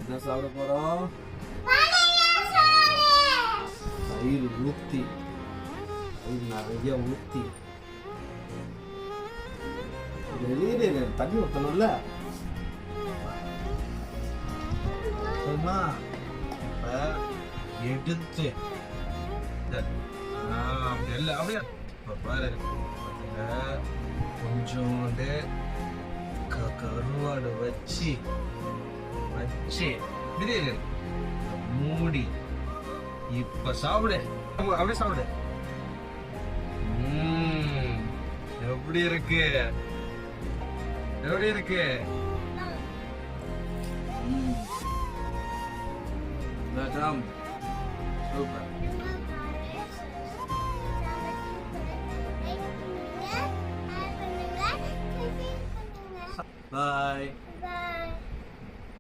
என்ன சாப்பிட போறோம்? தயிர் ஊத்தி, தயிர் நிறைய ஊத்தி வெளியே தண்ணி ஊற்றணும்ல. எடுத்து அப்படியே பாரு, கொஞ்சோண்டு கருவாடு வச்சு பிரியாணி மூடி இப்ப சாப்பிடு. அப்படியே சாப்பிடு. எப்படி இருக்கு? எப்படி இருக்கு? சூப்பர். Bye.